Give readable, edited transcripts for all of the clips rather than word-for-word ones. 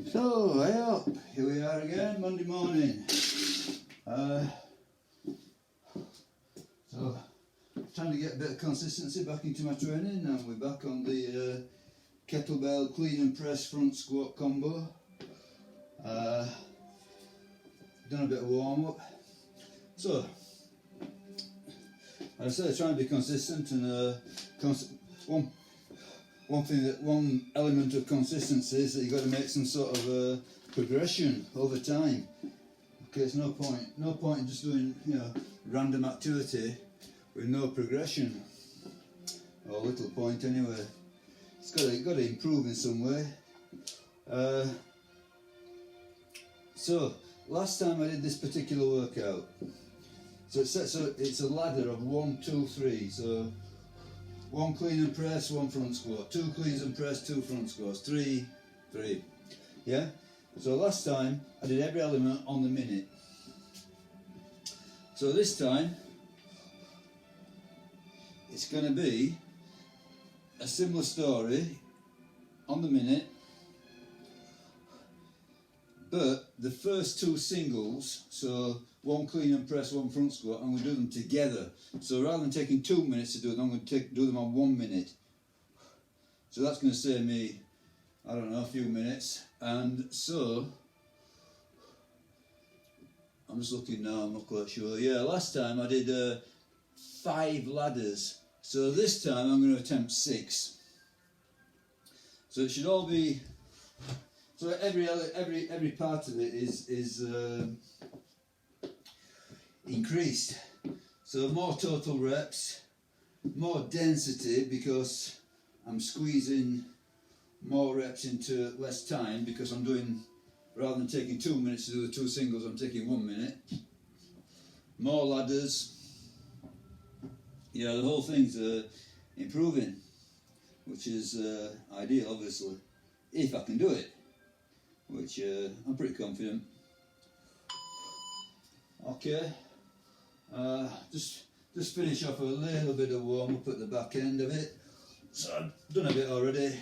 So, hey up, here we are again, Monday morning. So, trying to get a bit of consistency back into my training, and we're back on the kettlebell clean and press front squat combo. Done a bit of warm up. So, as I said, trying to be consistent, and one element of consistency is that you've got to make some sort of progression over time. Okay, it's no point in just doing random activity with no progression, or little point anyway. It's got to improve in some way. So last time I did this particular workout, so it's a ladder of 1, 2, 3. So 1 clean and press, 1 front squat, 2 cleans and press, 2 front squats, 3, 3. Yeah? So last time I did every element on the minute. So this time it's going to be a similar story on the minute, but the first 2 singles, so 1 clean and press, 1 front squat, I'm going to do them together. So rather than taking 2 minutes to do them, I'm going to do them on 1 minute. So that's going to save me, I don't know, a few minutes. And so, I'm just looking now, I'm not quite sure. Yeah, last time I did 5 ladders. So this time I'm going to attempt 6. So it should all be, so every part of it is increased. So more total reps, more density, because I'm squeezing more reps into less time, because I'm doing, rather than taking 2 minutes to do the 2 singles, I'm taking 1 minute. More ladders. Yeah, the whole thing's improving, which is ideal, obviously, if I can do it, which I'm pretty confident. Okay, just finish off a little bit of warm up at the back end of it. So I've done a bit already.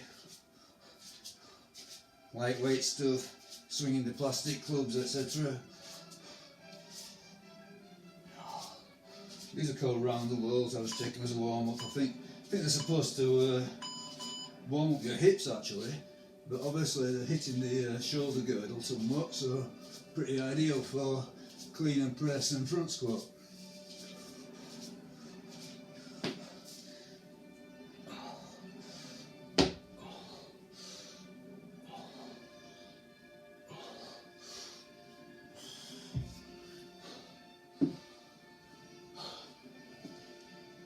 Lightweight stuff, swinging the plastic clubs, etc. These are called round the worlds. I was taking as a warm up. I think they're supposed to warm up your hips actually, but obviously they're hitting the shoulder girdle somewhat, so pretty ideal for clean and press and front squat.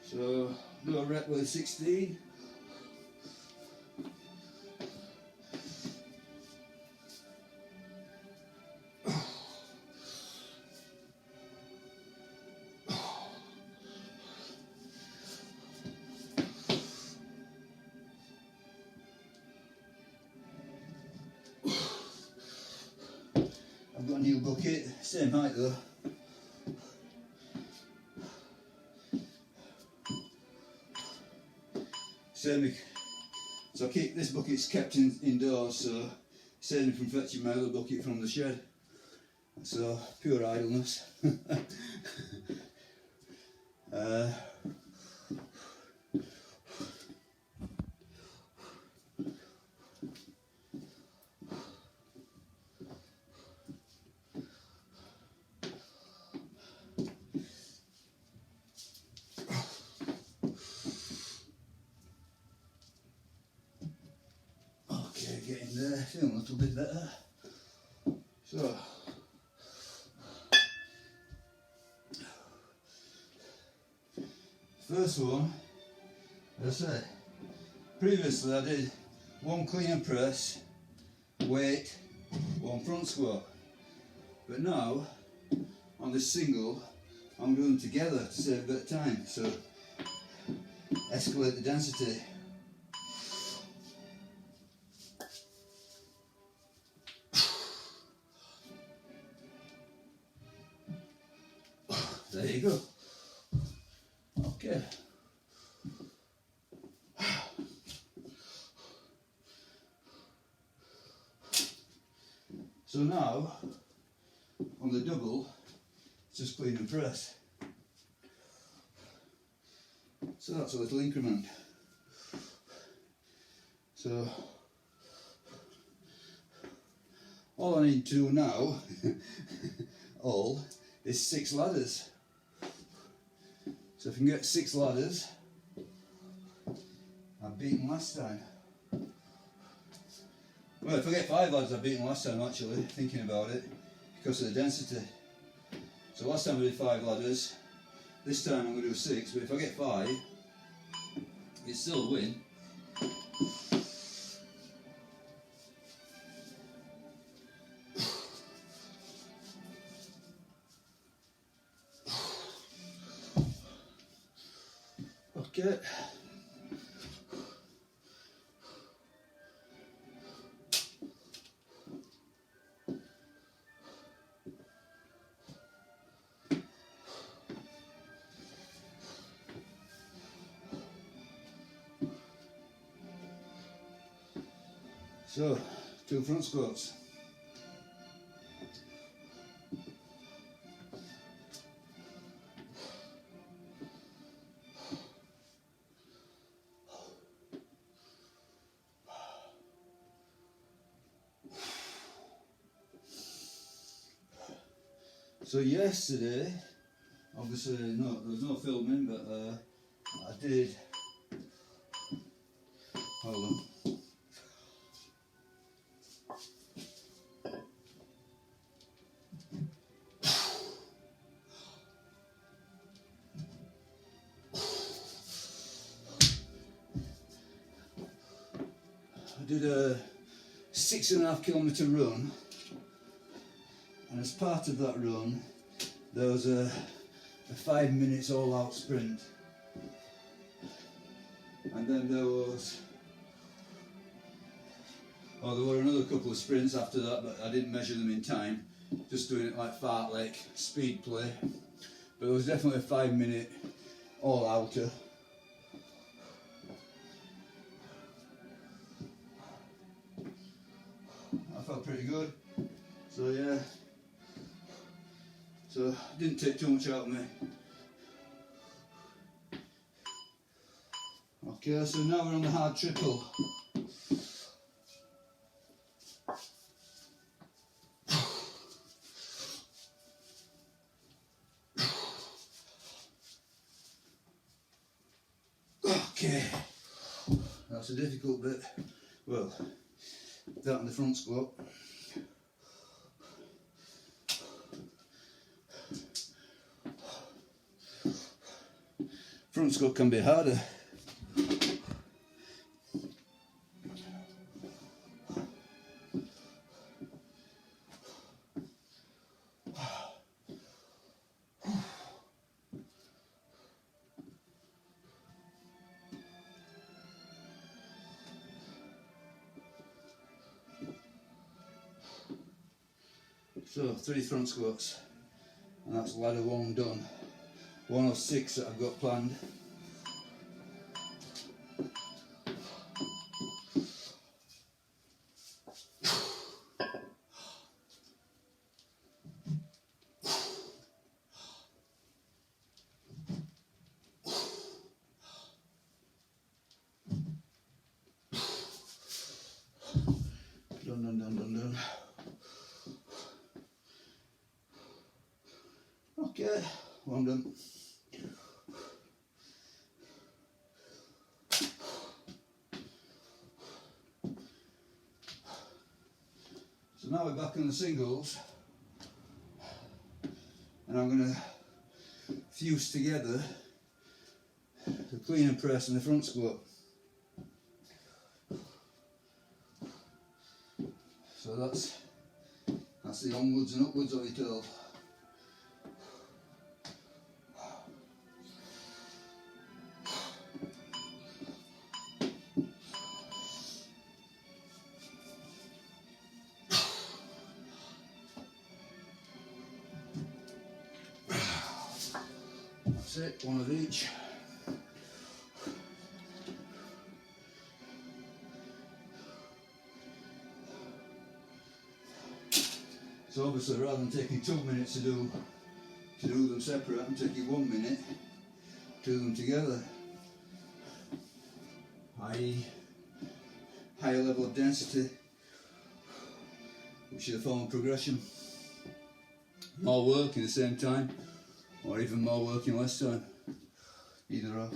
So do a rep with 16. I've got a new bucket, same height though. So this bucket's kept indoors, so saves me from fetching my other bucket from the shed. So pure idleness. Getting there, feeling a little bit better. So, first one, as I said, previously I did 1 clean and press, weight, 1 front squat. But now, on this single, I'm doing them together to save a bit of time. So, escalate the density. There you go. Okay. So now, on the double, just clean and press. So that's a little increment. So all I need to do now is 6 ladders. So if I can get 6 ladders, I've beaten last time. Well, if I get 5 ladders, I've beaten last time actually, thinking about it, because of the density. So last time I did 5 ladders, this time I'm going to do 6, but if I get 5, it's still a win. Okay. So, 2 front squats. So yesterday, obviously there was no filming, but I did, hold on. I did a 6.5 kilometre run, and as part of that run there was a 5 minutes all out sprint, and then there were another couple of sprints after that, but I didn't measure them in time, just doing it like fartlek, speed play, but it was definitely a 5 minute all outer. I felt pretty good, so yeah, so it didn't take too much out of me. Okay, so now we're on the hard triple. Okay, that's a difficult bit. Well, that and the front squat. Front squat can be harder. So 3 front squats, and that's ladder 1 done. 1 of 6 that I've got planned. Done. Okay, 1 done. So now we're back on the singles, and I'm going to fuse together the clean and press and the front squat. So that's the onwards and upwards of it all. That's it, 1 of each. So obviously rather than taking 2 minutes to do them separate, I'm taking 1 minute to do them together. Higher level of density, which is a form of progression. More work in the same time, or even more work in less time. Either or.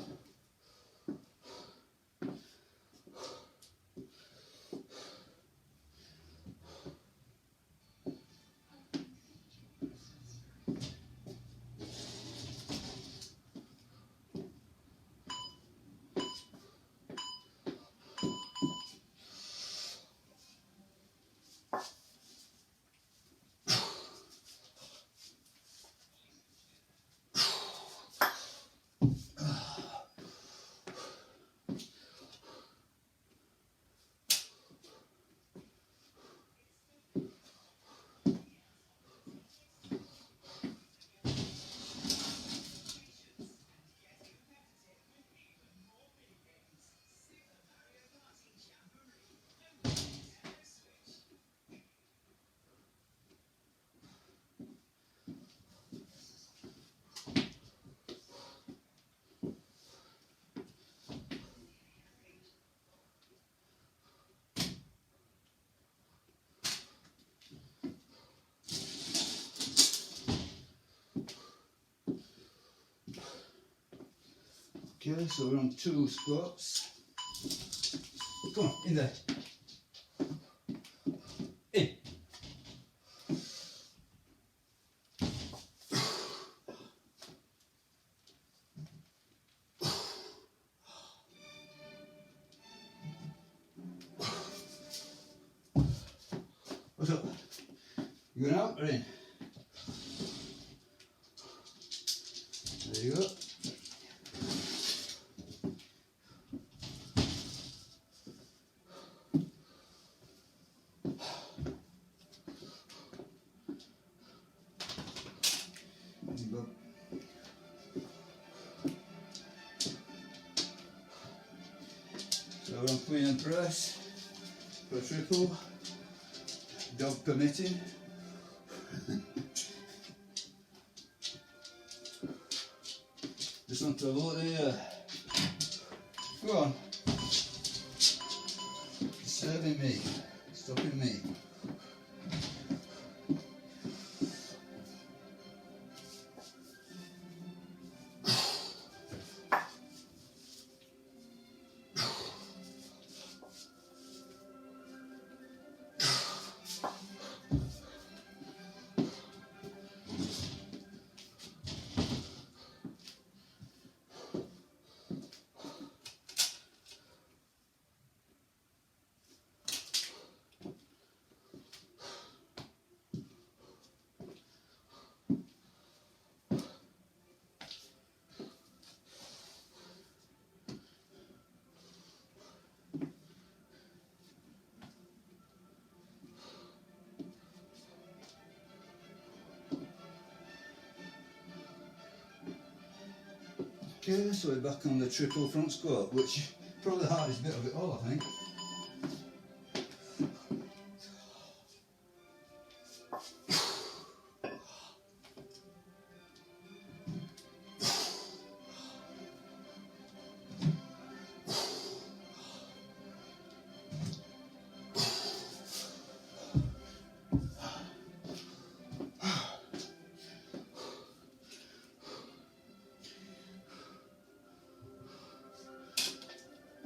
Okay, so we're on 2 squats. Come on, in there. In. What's up? You going out or in? There you go. So we're on clean and press for a triple, dog permitting. Just want to have a look here. Go on. Disturbing me, stopping me. Okay, so we're back on the triple front squat, which is probably the hardest bit of it all, I think.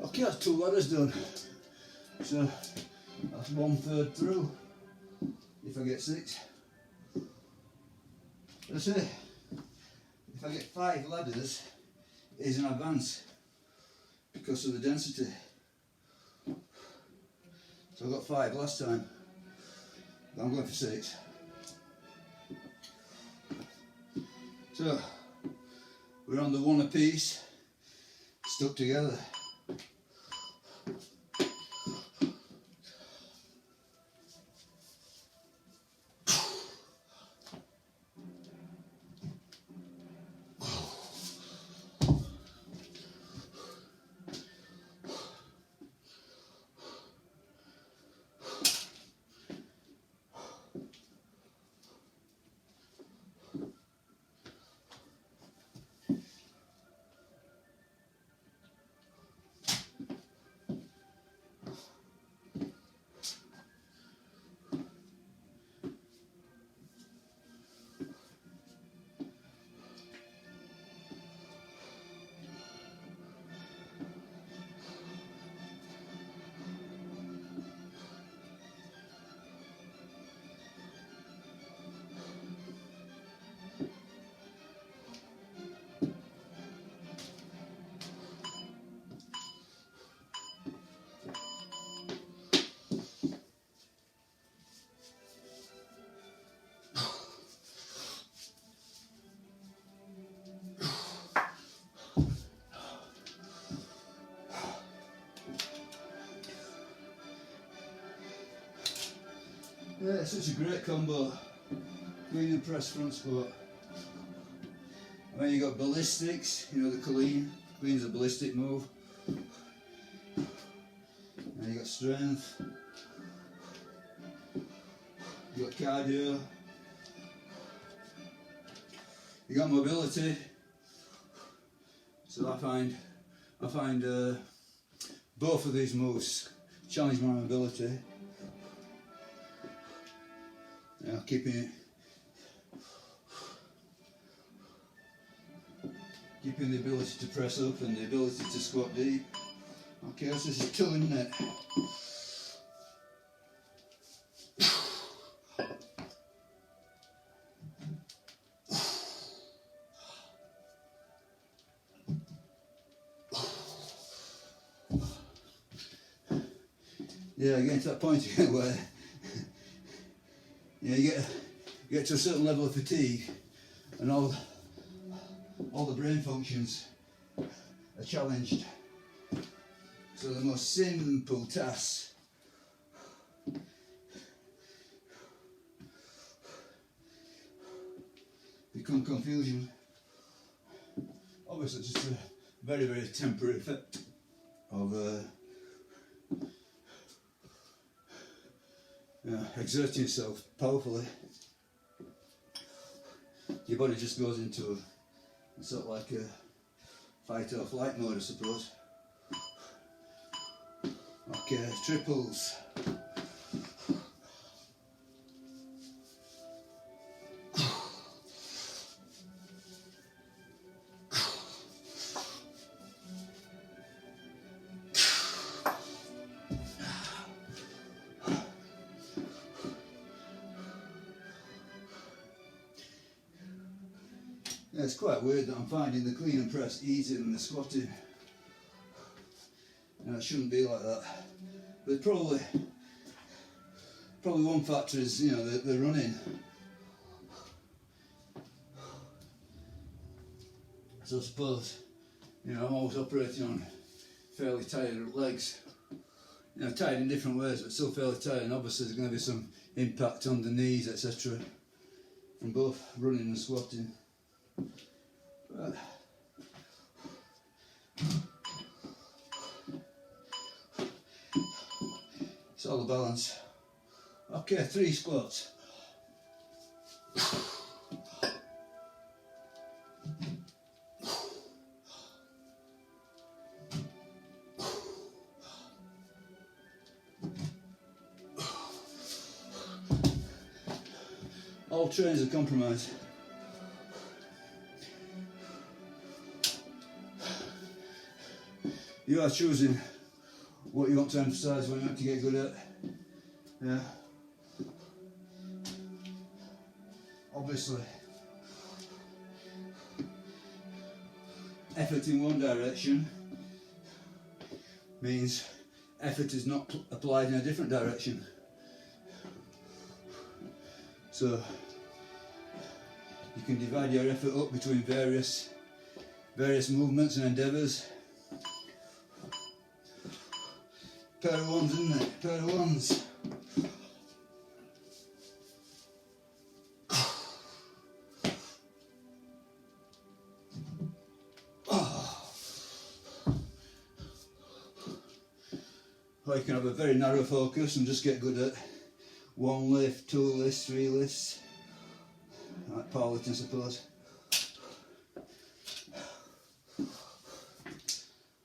Okay, that's 2 ladders done. So that's 1/3 through. If I get 6. That's it. If I get 5 ladders, it is an advance because of the density. So I got 5 last time, but I'm going for 6. So we're on the 1 apiece, stuck together. Yeah, it's such a great combo. Clean and press front squat. And then you got ballistics, you know, the clean. Clean's a ballistic move. And you got strength. You got cardio. You got mobility. So I find both of these moves challenge my mobility. You know, keeping the ability to press up and the ability to squat deep. Okay, so this is 2, isn't it? Yeah, getting to that point again where you get to a certain level of fatigue and all the brain functions are challenged. So the most simple tasks become confusion. Obviously it's just a very, very temporary effect of exerting yourself powerfully. Your body just goes into a sort of like a fight or flight mode, I suppose. Okay, triples. Yeah, it's quite weird that I'm finding the clean and press easier than the squatting. And it shouldn't be like that. But probably one factor is, you know, the running. So I suppose, you know, I'm always operating on fairly tired legs. You know, tired in different ways, but still fairly tired. And obviously there's going to be some impact on the knees, etc. from both running and squatting. But it's all the balance. Okay, 3 squats. All trains are compromised. You are choosing what you want to emphasise, what you want to get good at. Yeah. Obviously, effort in one direction means effort is not applied in a different direction. So you can divide your effort up between various movements and endeavours. Pair of ones, isn't it? Pair of ones. Or you can have a very narrow focus and just get good at 1 lift, 2 lifts, 3 lifts. Like powerlifting, I suppose.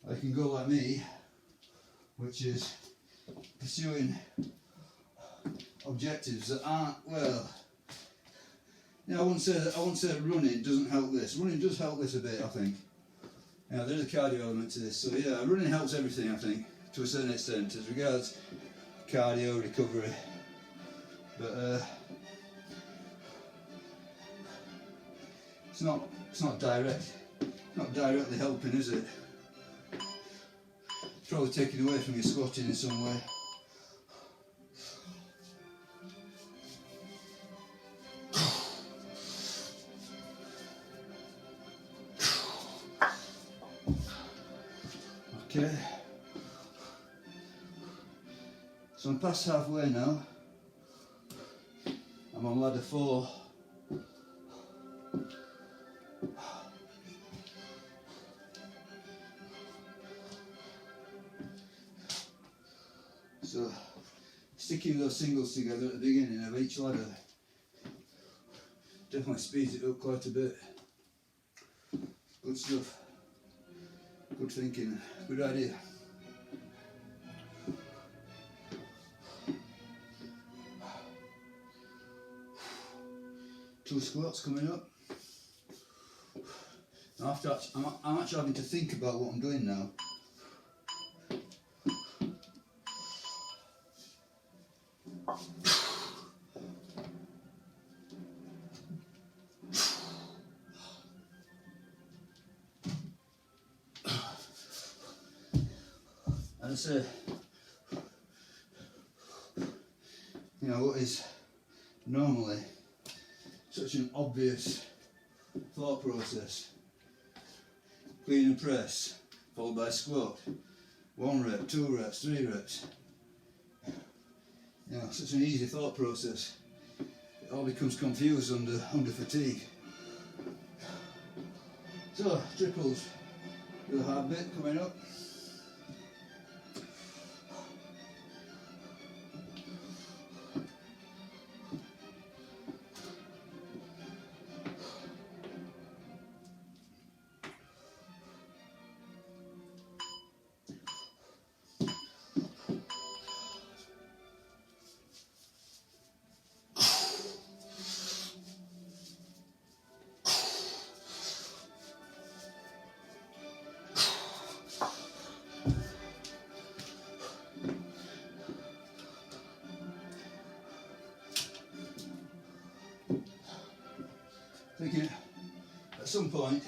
Or you can go like me, which is pursuing objectives that aren't, well, I wouldn't say that running doesn't help this. Running does help this a bit, I think. You know, there's a cardio element to this. So yeah, running helps everything, I think, to a certain extent, as regards cardio, recovery. But it's not directly helping, is it? It's probably taking away from your squatting in some way. Okay. So I'm past halfway now. I'm on ladder 4. So sticking those singles together at the beginning of each ladder definitely speeds it up quite a bit. Good stuff. Good thinking. Good idea. Two squats coming up. I'm actually having to think about what I'm doing now. And I say, you know, what is normally such an obvious thought process, clean and press, followed by squat, 1 rep, 2 reps, 3 reps, you know, such an easy thought process, it all becomes confused under fatigue. So, triples, the hard bit coming up. Thinking at some point,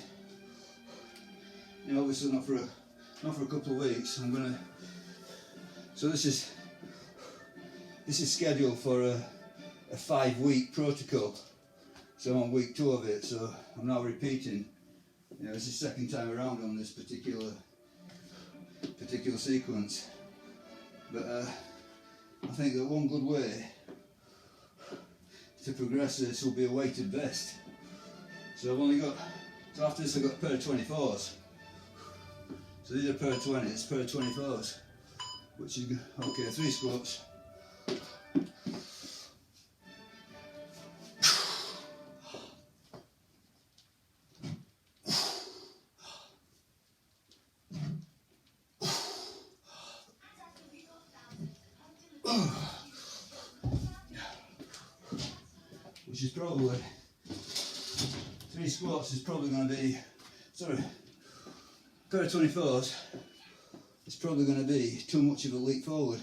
you know, obviously not for a couple of weeks, I'm gonna. So this is scheduled for a 5-week protocol. So I'm on week 2 of it. So I'm now repeating. You know, this is the 2nd time around on this particular sequence. But I think that one good way to progress this will be a weighted vest. So I've only got, so after this I've got a pair of 24s. So these are a pair of 20s, pair of 24s, which is, okay, 3 squats. Which is probably, 3 squats is probably going to be, sorry, pair of 24s is probably going to be too much of a leap forward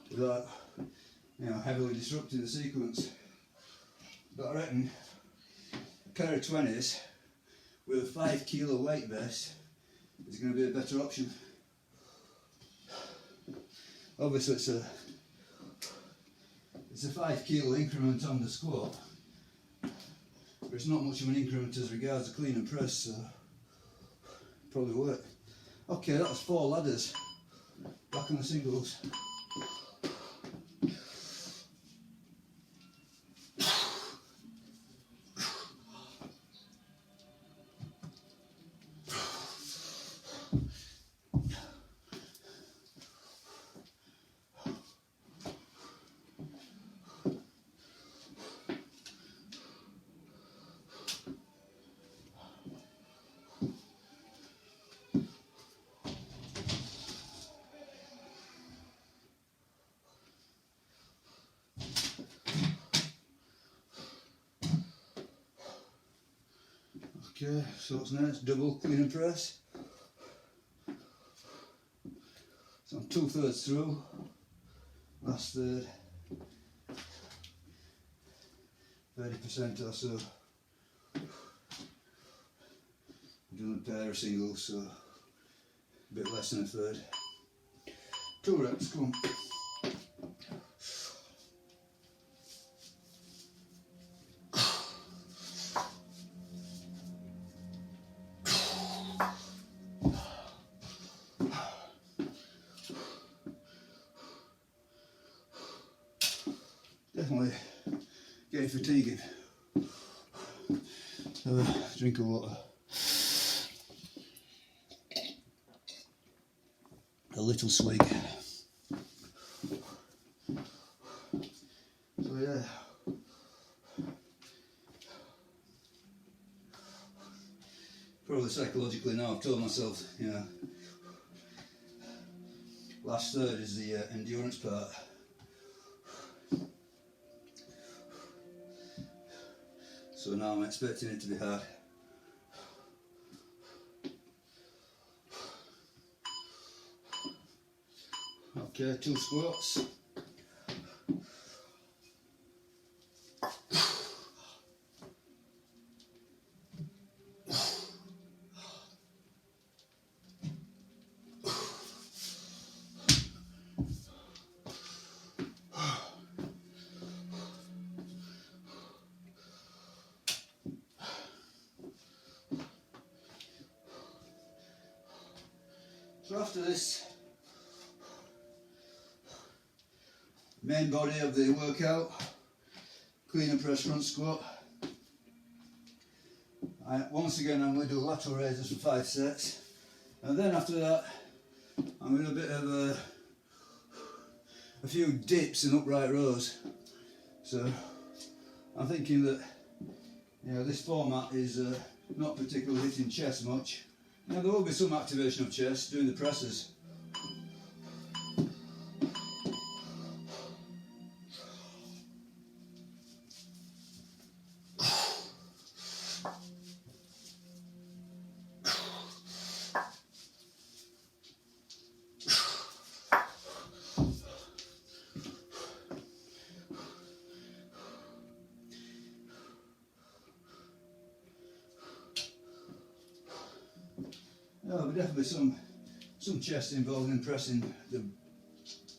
without, you know, heavily disrupting the sequence. But I reckon a pair of 20s with a 5 kilo weight vest is going to be a better option. Obviously it's a 5 kilo increment on the squat, but it's not much of an increment as regards the clean and press, so probably work. Okay, that was 4 ladders. Back on the singles. Okay, so what's next? Double clean and press. So I'm 2/3 through. Last third. 30% or so. I'm doing a pair of singles, so a bit less than a third. 2 reps, come on. getting fatiguing. Have a drink of water. A little swig. So yeah. Probably psychologically now I've told myself, you know, last third is the endurance part. So now I'm expecting it to be hard. Okay, 2 squats. So after this main body of the workout, clean and press front squat, once again I'm going to do lateral raises for 5 sets, and then after that I'm going to do a bit of a few dips and upright rows. So I'm thinking that, you know, this format is not particularly hitting chest much. Now there will be some activation of chest doing the presses. There'll be definitely some chest involved in pressing the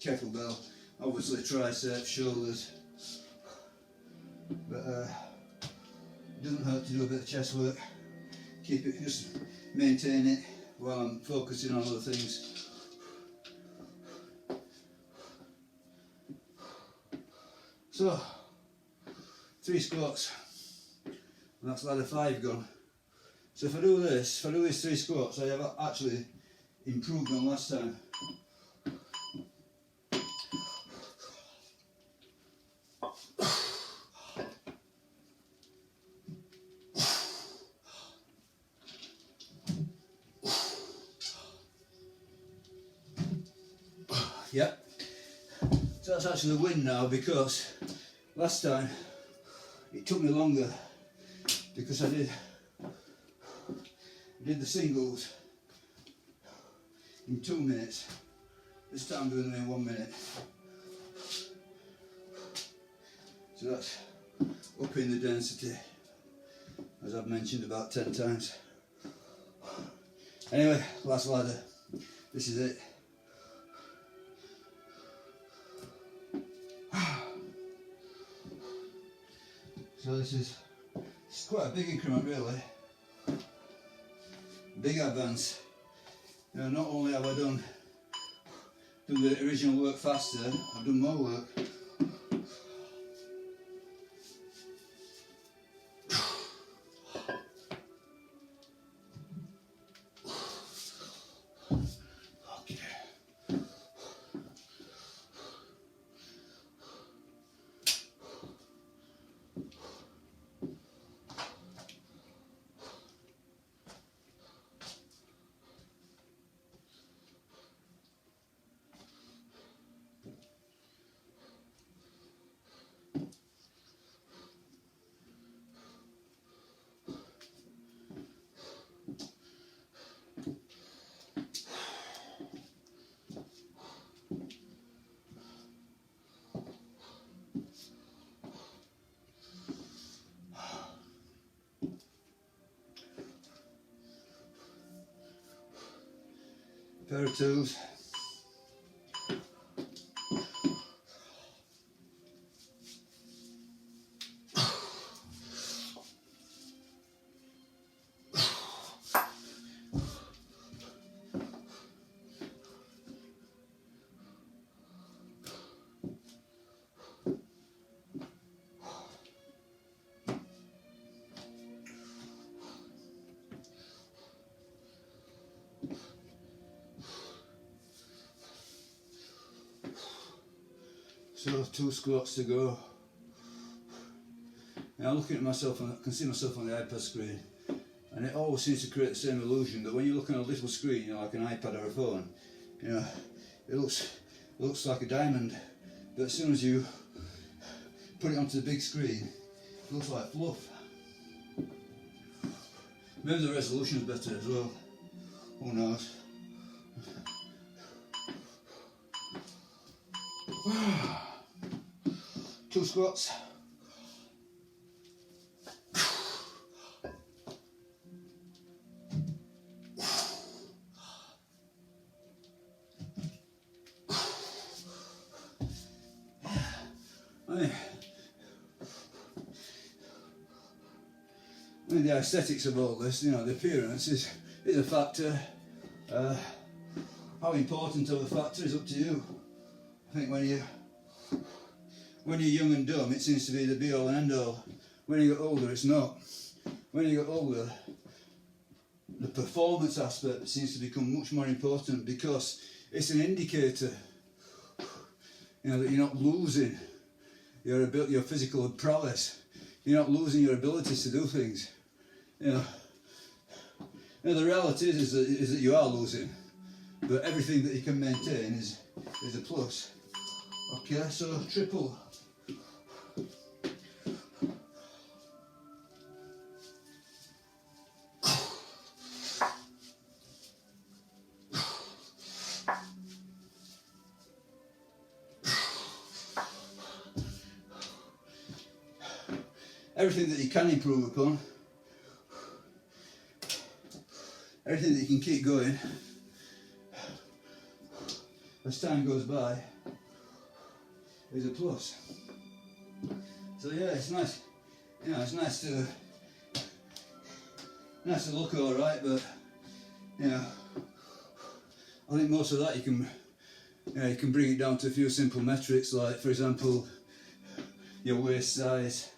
kettlebell. Obviously triceps, shoulders, but it doesn't hurt to do a bit of chest work. Keep it, just maintain it while I'm focusing on other things. So 3 squats, and that's ladder 5 gone. So if I do these 3 squats, I have actually improved on last time. Yep. So that's actually the win now, because last time it took me longer because I did the singles in 2 minutes. This time I'm doing them in 1 minute. So that's upping the density, as I've mentioned about 10 times. Anyway, last ladder. This is it. So this is quite a big increment, really. Big advance. You know, not only have I done the original work faster, I've done more work. Pair of tools. So 2 squats to go. Now I'm looking at myself, and I can see myself on the iPad screen, and it always seems to create the same illusion that when you look on a little screen, you know, like an iPad or a phone, you know, it looks like a diamond, but as soon as you put it onto the big screen, it looks like fluff. Maybe the resolution is better as well. Who knows? Two squats. I mean, the aesthetics of all this, you know, the appearance is a factor. How important of a factor is up to you. I think when you're young and dumb, it seems to be the be all and end all. When you get older, it's not. When you get older, the performance aspect seems to become much more important because it's an indicator, you know, that you're not losing your physical prowess. You're not losing your abilities to do things. You know, the reality is that you are losing, but everything that you can maintain is a plus. Okay, so triple. Everything that you can improve upon, everything that you can keep going as time goes by is a plus. So yeah, it's nice. You know, it's nice to look all right, but you know, I think most of that you can bring it down to a few simple metrics, like for example, your waist size.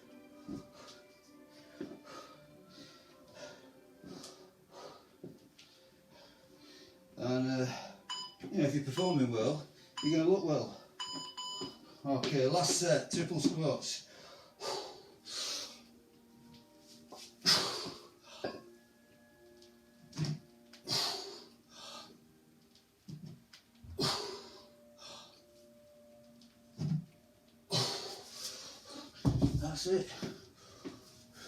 And you know, if you're performing well, you're going to look well. Okay, last set, triple squats. That's it.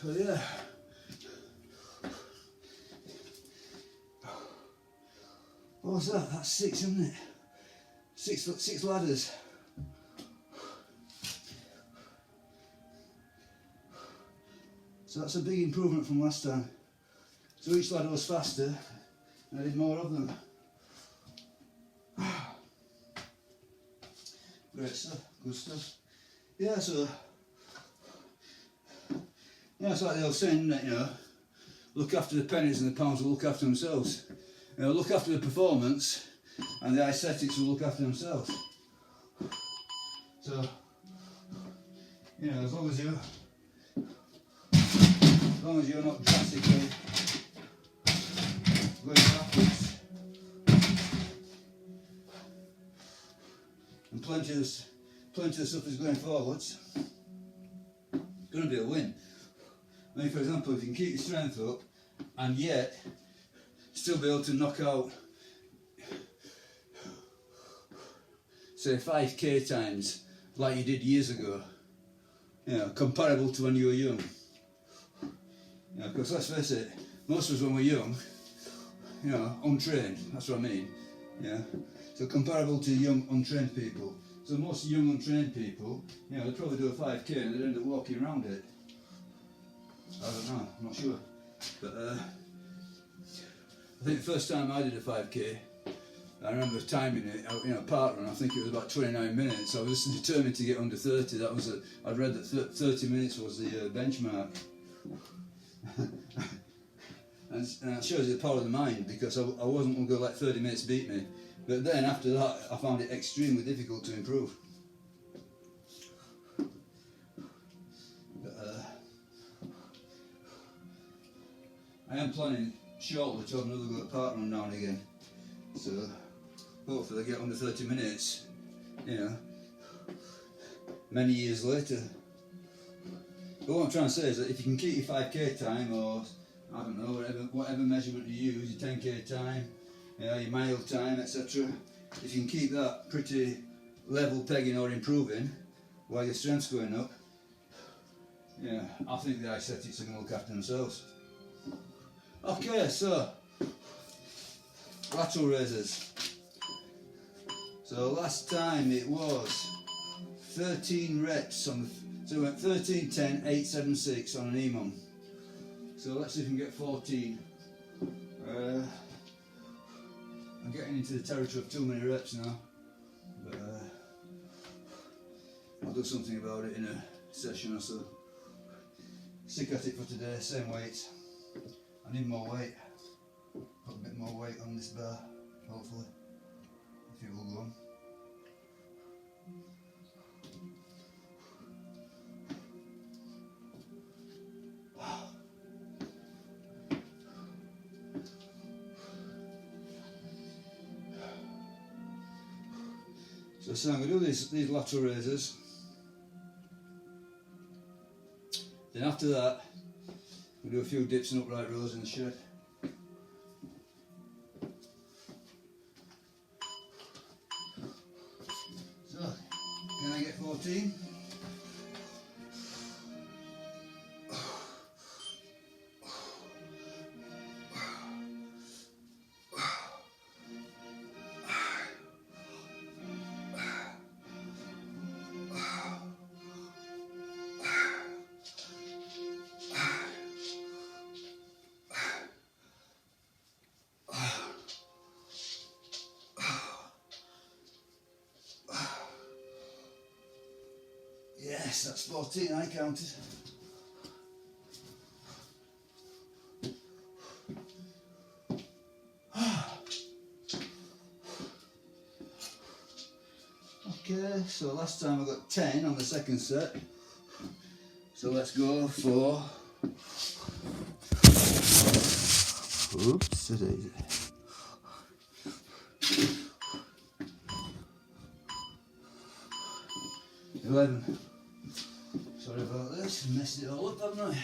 So yeah. What was that? That's 6, isn't it? Six ladders. So that's a big improvement from last time. So each ladder was faster, and I did more of them. Great stuff, good stuff. Yeah, so yeah, it's like the old saying, you know, look after the pennies and the pounds will look after themselves. You know, look after the performance, and the aesthetics will look after themselves. So, you know, as long as you're not drastically going backwards, and plenty of the stuff is going forwards, it's going to be a win. I mean, for example, if you can keep your strength up and yet still be able to knock out, say, 5k times like you did years ago, you know, comparable to when you were young. You know, because let's face it, most of us when we're young, you know, untrained, that's what I mean. Yeah. So comparable to young untrained people. So most young untrained people, you know, they probably do a 5k and they'd end up walking around it. I don't know, I'm not sure. But I think the first time I did a 5k, I remember timing it, you know, part run, I think it was about 29 minutes. I was determined to get under 30. That was I'd read that 30 minutes was the benchmark. And it shows you the power of the mind, because I wasn't going to go like 30 minutes beat me. But then after that, I found it extremely difficult to improve. But, I am planning shortly to have another go at part run now and again. So hopefully I get under 30 minutes, you know. many years later. But what I'm trying to say is that if you can keep your 5k time, or I don't know, whatever measurement you use, your 10k time, your mile time, etc. If you can keep that pretty level pegging or improving while your strength's going up, yeah, I think the aesthetics are going to look after themselves. Okay, so lateral raises. So last time it was 13 reps on the, so we went 13, 10, 8, 7, 6 on an EMOM. So let's see if we can get 14. I'm getting into the territory of too many reps now, but I'll do something about it in a session or so. Stick at it for today, same weights. I need more weight. Put a bit more weight on this bar, hopefully, if it will go on. So I'm going to do these lateral raises. Then after that, we'll do a few dips and upright rows in the shed. So, can I get 14? Yes, that's 14, I counted. Okay, so last time I got 10 on the second set. So let's go for... Oops, daisy. 11. Sorry about this, messed it all up, haven't I?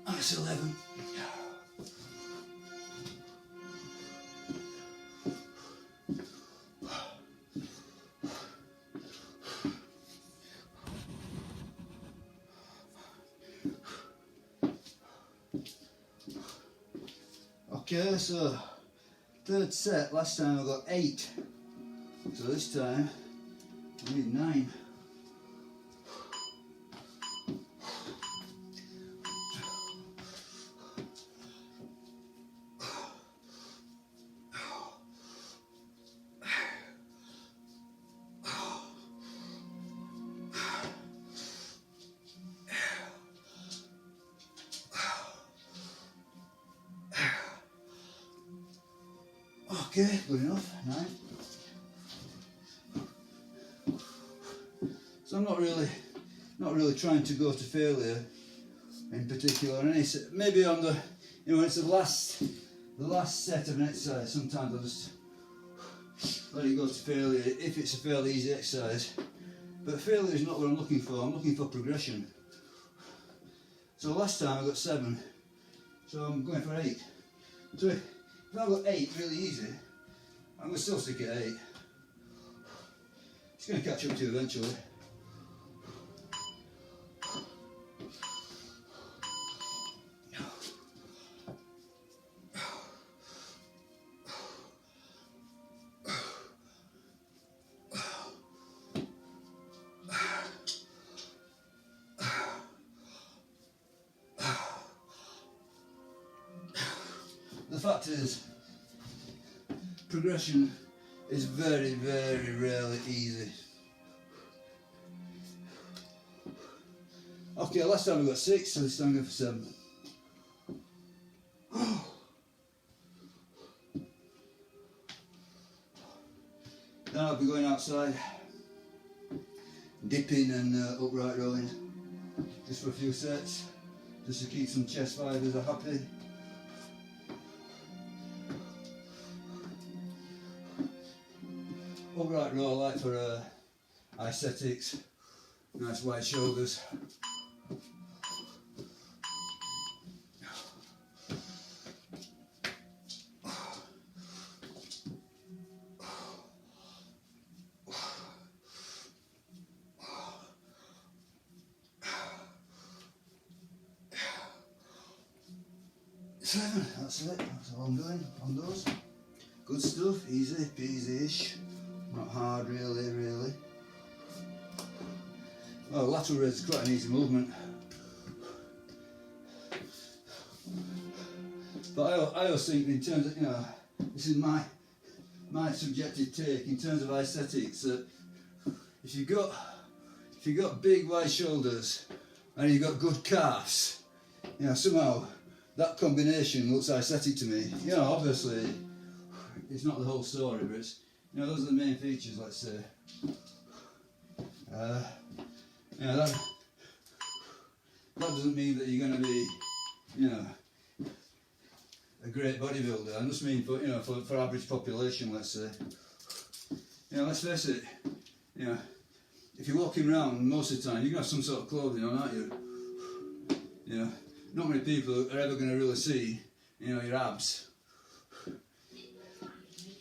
That's 11. Okay, so third set, last time I got 8. So this time I need 9. Okay, good enough, 9. So I'm not really trying to go to failure in particular. Maybe on the, it's the last set of an exercise. Sometimes I'll just let it go to failure if it's a fairly easy exercise. But failure is not what I'm looking for. I'm looking for progression. So last time I got 7, so I'm going for 8. So if I got 8 really easy, I'm going to still stick at 8. It's going to catch up to you eventually. The fact is, progression is very, very rarely easy. Okay, last time we got 6, so this time I'm going for 7. Then I'll be going outside, dipping and upright rowing, just for a few sets, just to keep some chest fibres happy. Upright row, like for aesthetics, nice wide shoulders. Seven, that's it, that's all I'm doing on those. Good stuff, easy peasy-ish, not hard really. Well, lateral raise is quite an easy movement. But I always think in terms of, you know, this is my subjective take in terms of aesthetics, that if you've got big wide shoulders and you've got good calves, you know, somehow that combination looks aesthetic to me. You know, obviously, it's not the whole story, but it's, you know, those are the main features, let's say. You know, that doesn't mean that you're going to be, you know, a great bodybuilder. I just mean for, you know, for average population, let's say. You know, let's face it, you know, if you're walking around most of the time, you're going to have some sort of clothing on, aren't you? You know, not many people are ever going to really see, you know, your abs.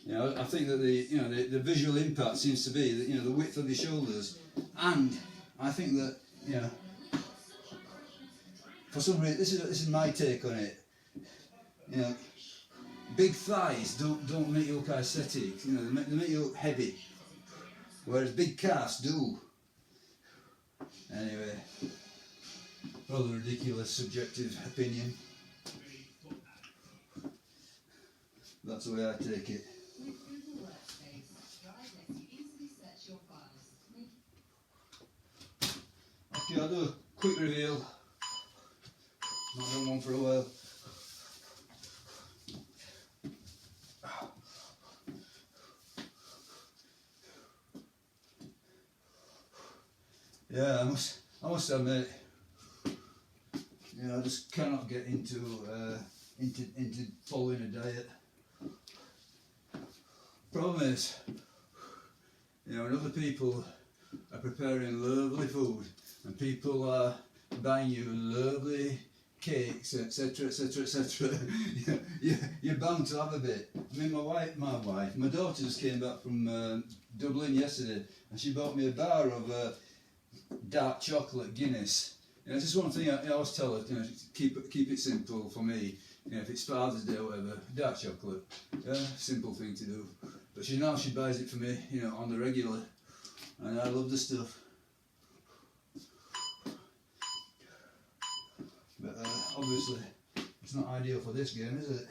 You know, I think that the visual impact seems to be that, you know, the width of your shoulders, and I think that, you know, for some reason, this is my take on it. You know, big thighs don't make you look aesthetic. You know, they make you look heavy, whereas big calves do. Anyway, rather ridiculous subjective opinion. That's the way I take it. Okay, I'll do a quick reveal. Not done one for a while. Yeah, I must admit, you know, I just cannot get into following a diet. Problem is, you know, when other people are preparing lovely food and people are buying you lovely cakes, etc., etc., etc., you're bound to have a bit. I mean, my daughter just came back from Dublin yesterday, and she bought me a bar of dark chocolate Guinness. You know, it's just one thing I always tell her, you know, keep it simple for me. You know, if it's Father's Day or whatever, dark chocolate, yeah, simple thing to do. But she buys it for me, you know, on the regular, and I love the stuff. But obviously, it's not ideal for this game, is it?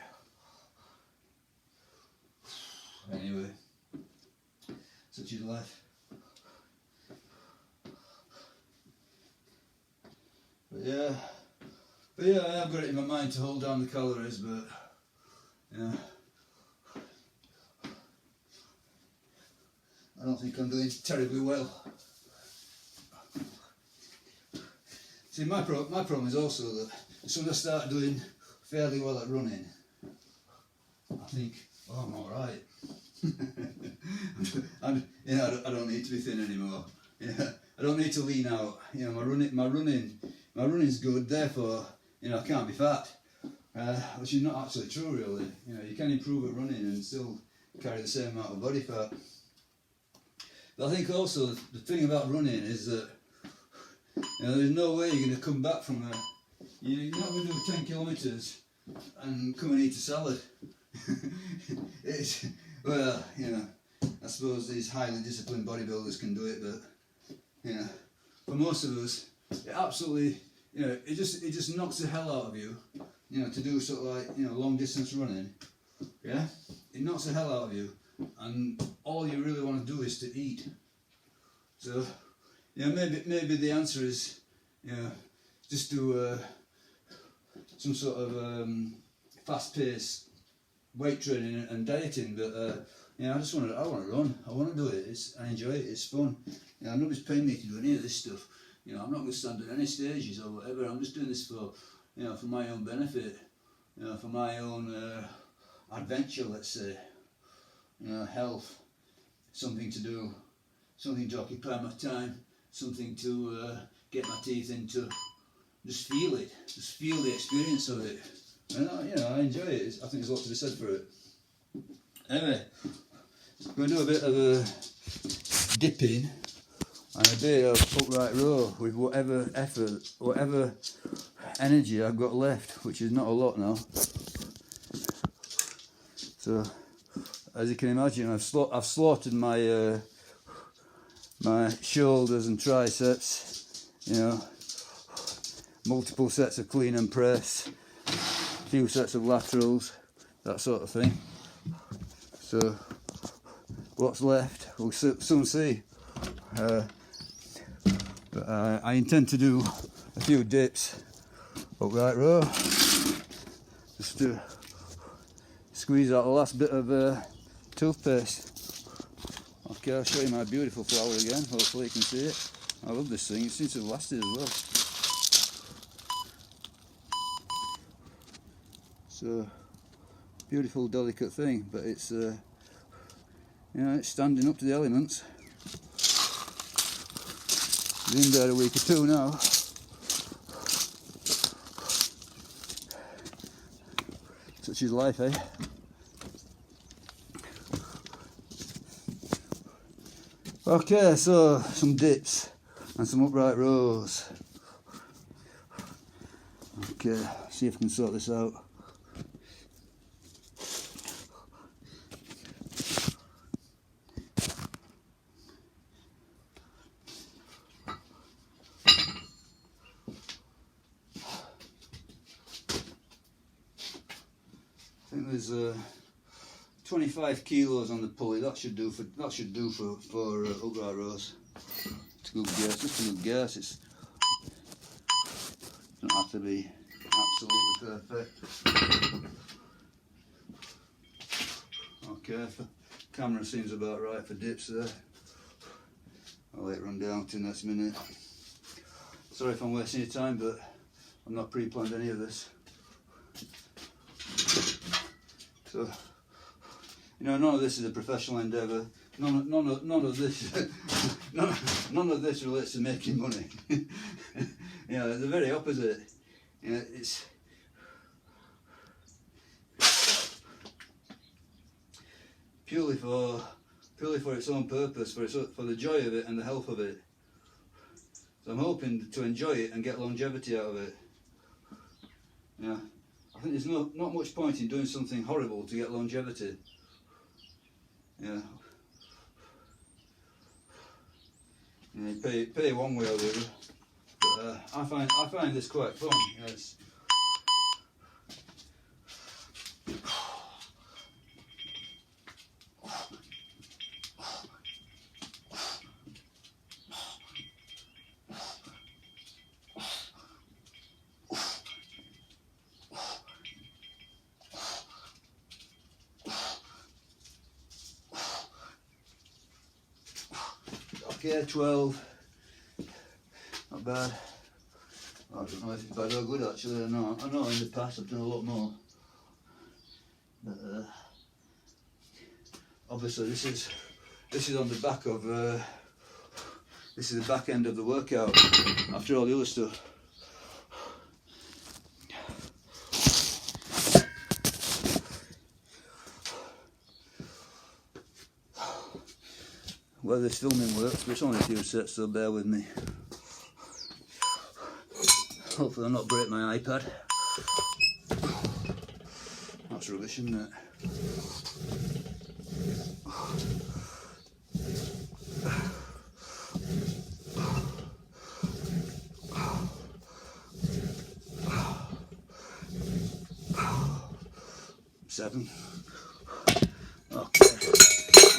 Anyway, such is life. But yeah, I have got it in my mind to hold down the calories, but yeah, I don't think I'm doing terribly well. See, my problem is also that as soon as I start doing fairly well at running, I think, oh, I'm all right. You know, I don't need to be thin anymore. Yeah, I don't need to lean out. You know, my running's good. Therefore, you know, I can't be fat, which is not actually true, really. You know, you can improve at running and still carry the same amount of body fat. But I think also the thing about running is that, you know, there's no way you're going to come back from you're not going to do 10 kilometres and come and eat a salad. Well, you know, I suppose these highly disciplined bodybuilders can do it, but, you know, for most of us, it absolutely, you know, it just knocks the hell out of you, you know, to do sort of like, you know, long distance running. Yeah, it knocks the hell out of you, and all you really want to do is to eat. So, you know, maybe the answer is, you know, just do some sort of fast-paced weight training and dieting, but you know, I want to run. I want to do it. I enjoy it. It's fun. You know, nobody's paying me to do any of this stuff. You know, I'm not going to stand at any stages or whatever. I'm just doing this for, you know, for my own benefit. You know, for my own adventure, let's say. You know, health, something to do, something to occupy my time, something to get my teeth into. Just feel it. Just feel the experience of it. And you know, I enjoy it. I think there's a lot to be said for it. Anyway, I'm going to do a bit of a dipping and a bit of upright row with whatever effort, whatever energy I've got left, which is not a lot now. So, as you can imagine, I've slaughtered my my shoulders and triceps. You know, multiple sets of clean and press, a few sets of laterals, that sort of thing. So, what's left, we'll soon see. But I intend to do a few dips, upright row, just to squeeze out the last bit of toothpaste. Okay, I'll show you my beautiful flower again, hopefully you can see it. I love this thing, it seems to have lasted as well. So, beautiful, delicate thing, but it's you know, it's standing up to the elements. It's been there a week or two now. Such is life, eh? Okay, so some dips and some upright rows. Okay, see if I can sort this out. I think there's 25 kilos on the pulley. That should do for upright rows. It's a good guess. Just a good guess. It doesn't have to be absolutely perfect. Okay, camera seems about right for dips there. I'll let it run down to next minute. Sorry if I'm wasting your time, but I'm not pre-planned any of this. So, you know, none of this is a professional endeavour. None of this relates to making money. You know, the very opposite. You know, it's purely for its own purpose, for the joy of it and the health of it. So I'm hoping to enjoy it and get longevity out of it. Yeah. I think there's not much point in doing something horrible to get longevity. Yeah. You pay one way or the other. But I find this quite fun. Yes. Okay, 12. Not bad. I don't know if it's bad or good actually. I know in the past I've done a lot more. But obviously this is on the back of this is the back end of the workout after all the other stuff. Well, this filming works, but it's only a few sets, so bear with me. Hopefully I'll not break my iPad. That's rubbish, isn't it? Seven. Okay.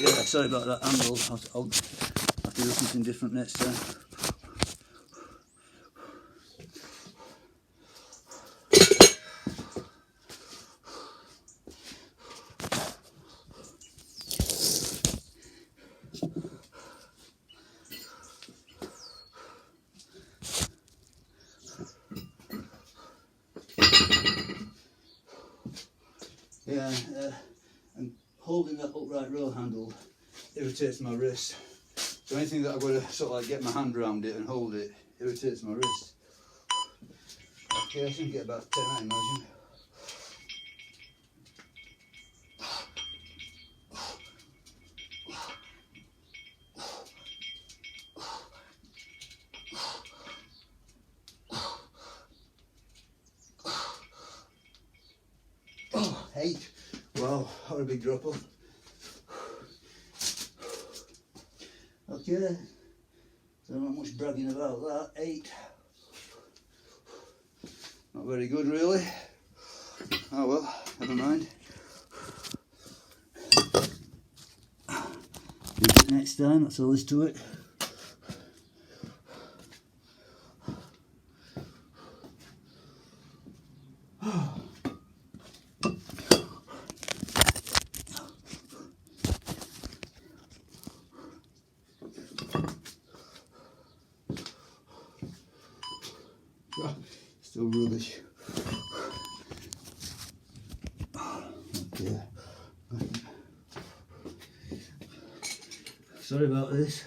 Yeah, sorry about that angle. I'll have to do something different next time. and holding that upright row handle irritates my wrist. So anything that I've got to sort of like get my hand around it and hold it irritates my wrist. Okay, I think get about 10, I imagine. Oh, 8. Wow, what a big drop off. Okay, so not much bragging about that. 8. Not very good really. Oh well, never mind. Do it next time, that's all there is to it. Still rubbish. Okay. Sorry about this.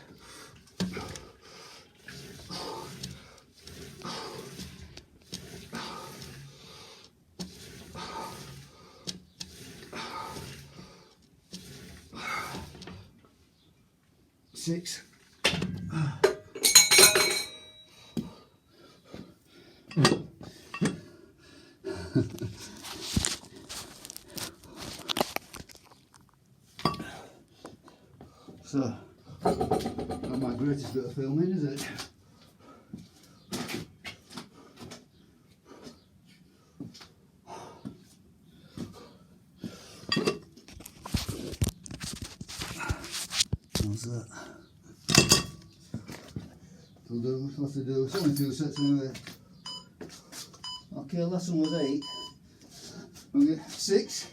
Six. So, not my greatest bit of filming, is it? How's that? It'll do, what to do. It's only 2 sets anyway. Okay, last one was 8. Okay, 6.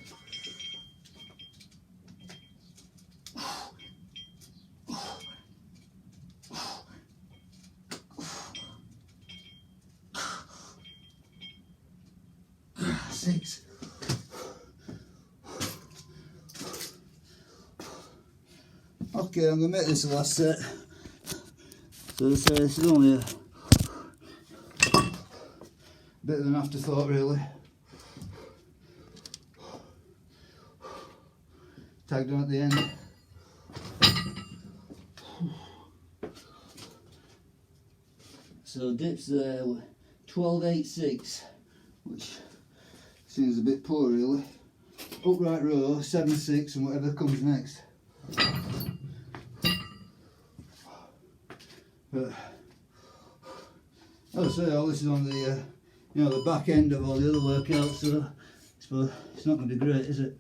6. Okay, I'm going to make this the last set. So this is only a bit of an afterthought really. Tagged on at the end. So dips there, 12.86, which seems a bit poor really. Upright row, 7.6 and whatever comes next. But as I say, all this is on the you know, the back end of all the other workouts, so I suppose it's not going to be great, is it?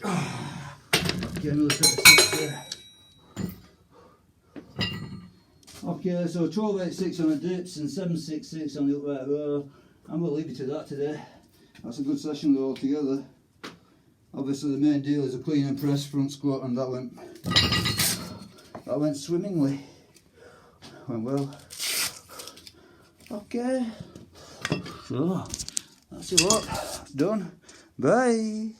Okay, another set of 6 there. Okay, so 12.86 on the dips and 7.66 on the upright row. I'm going to leave it to that today. That's a good session though altogether. Obviously the main deal is a clean and press front squat, and that went swimmingly. Went well. Okay, so that's it, what? It's done. Bye.